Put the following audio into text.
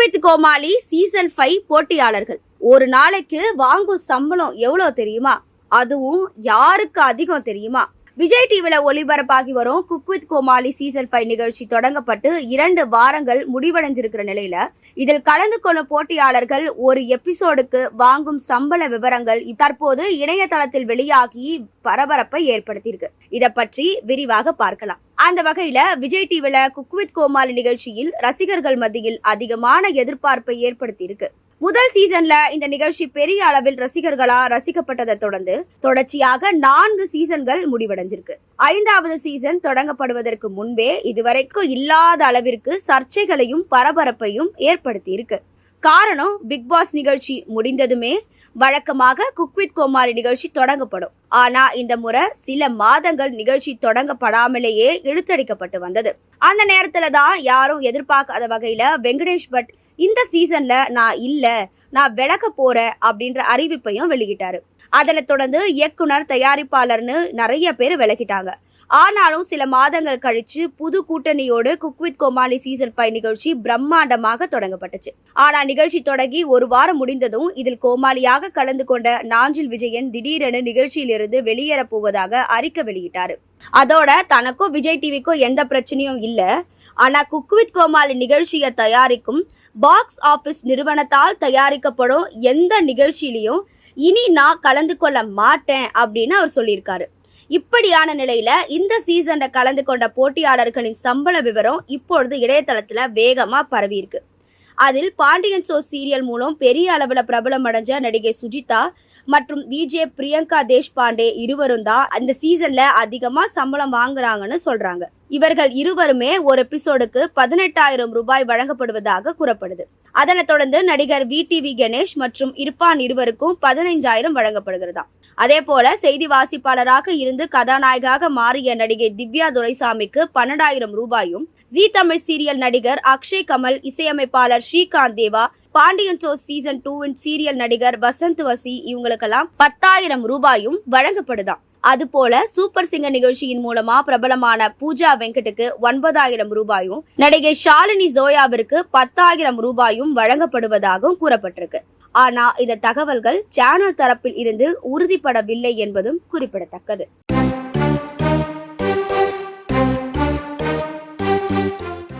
With Comali season 5 போட்டியாளர்கள் ஒரு நாளைக்கு வாங்கும் சம்பளம் எவ்வளவு தெரியுமா? அதுவும் யாருக்கு அதிகம் தெரியுமா? விஜய் டிவில ஒளிபரப்பாகி வரும் குக் வித் கோமாளி சீசன் 5 நிகழ்ச்சி தொடங்கப்பட்டு 2 வாரங்கள் முடிவடைஞ்சிருக்கிற நிலையில இதில் கலந்து கொள்ளும் போட்டியாளர்கள் ஒரு எபிசோடுக்கு வாங்கும் சம்பள விவரங்கள் தற்போது இணையதளத்தில் வெளியாகி பரபரப்பை ஏற்படுத்தியிருக்கு. இத பற்றி விரிவாக பார்க்கலாம். அந்த வகையில விஜய் டிவில குக் வித் கோமாளி நிகழ்ச்சியில் ரசிகர்கள் மத்தியில் அதிகமான எதிர்பார்ப்பை ஏற்படுத்தி இருக்கு. முதல் சீசன்ல இந்த நிகழ்ச்சி பெரிய அளவில் ரசிகர்களால் ரசிக்கப்பட்டதை தொடர்ச்சியாக 4 சீசன்கள் முடிவடைஞ்சிருக்கு. 5வது சீசன் தொடங்கப்படுவதற்கு முன்பே இதுவரைக்கும் இல்லாத அளவிற்கு சர்ச்சைகளையும் பரபரப்பையும் ஏற்படுத்தி இருக்கு. காரணம், பிக் பாஸ் நிகழ்ச்சி முடிந்ததுமே வழக்கமாக குக் வித் கோமாளி நிகழ்ச்சி தொடங்கப்படும். ஆனா இந்த முறை சில மாதங்கள் நிகழ்ச்சி தொடங்கப்படாமலேயே இழுத்தடிக்கப்பட்டு வந்தது. அந்த நேரத்துல தான் யாரும் எதிர்பார்க்காத வகையில வெங்கடேஷ் பட் இந்த சீசன்ல நான் விலக போறேன் அப்படின்ற அறிவிப்பையும் வெளியிட்டாரு. அதனை தொடர்ந்து இயக்குனர், தயாரிப்பாளர்னு நிறைய பேர் விலகிட்டாங்க. ஆனாலும் சில மாதங்கள் கழிச்சு புது கூட்டணியோடு குக் வித் கோமாளி சீசன் 5 நிகழ்ச்சி பிரம்மாண்டமாக தொடங்கப்பட்டுச்சு. ஆனா நிகழ்ச்சி தொடங்கி ஒரு வாரம் முடிந்ததும் இதில் கோமாளியாக கலந்து கொண்ட நாஞ்சில் விஜயன் திடீரென நிகழ்ச்சியிலிருந்து வெளியேற போவதாக அறிக்கை வெளியிட்டாரு. அதோட தனக்கும் விஜய் டிவிக்கும் எந்த பிரச்சனையும் இல்ல, ஆனா குக் வித் கோமாளி நிகழ்ச்சியை தயாரிக்கும் பாக்ஸ் ஆபீஸ் நிறுவனத்தால் தயாரிக்கப்படும் எந்த நிகழ்ச்சியிலையும் இனி நான் கலந்து கொள்ள மாட்டேன் அப்படின்னு அவர் சொல்லியிருக்காரு. இப்படியான நிலையில இந்த சீசன்ல கலந்து கொண்ட போட்டியாளர்களின் சம்பள விவரம் இப்பொழுது இணையதளத்துல வேகமா பரவி இருக்கு. அதில் பாண்டியன் ஷோ சீரியல் மூலம் பெரிய அளவுல பிரபலம் அடைஞ்ச நடிகை சுஜிதா மற்றும் விஜே பிரியங்கா தேஷ்பாண்டே இருவரும் தான் அந்த சீசன்ல அதிகமா சம்பளம் வாங்குறாங்கன்னு சொல்றாங்க. இவர்கள் இருவருமே ஒரு எபிசோடுக்கு 18,000 ரூபாய் வழங்கப்படுவதாக கூறப்படுது. அதனை தொடர்ந்து நடிகர் VTV கணேஷ் மற்றும் இர்ஃபான் இருவருக்கும் 15,000 வழங்கப்படுகிறதா. அதே போல செய்தி வாசிப்பாளராக இருந்து கதாநாயகாக மாறிய நடிகை திவ்யா துரைசாமிக்கு 12,000 ரூபாயும், ஜி தமிழ் சீரியல் நடிகர் அக்ஷய் கமல், இசையமைப்பாளர் ஸ்ரீகாந்த் தேவா, பாண்டியன் ஷோ சீசன் 2 சீரியல் நடிகர் வசந்த் வசி இவங்களுக்கெல்லாம் 10,000 ரூபாயும் வழங்கப்படுதாம். அதுபோல சூப்பர் சிங்கர் நிகழ்ச்சியின் மூலமா பிரபலமான பூஜா வெங்கட்டுக்கு 9,000 ரூபாயும், நடிகை ஷாலினி ஜோயாவிற்கு 10,000 ரூபாயும் வழங்கப்படுவதாகவும் கூறப்பட்டிருக்கு. ஆனா இந்த தகவல்கள் சேனல் தரப்பில் இருந்து உறுதிப்படவில்லை என்பதும் குறிப்பிடத்தக்கது.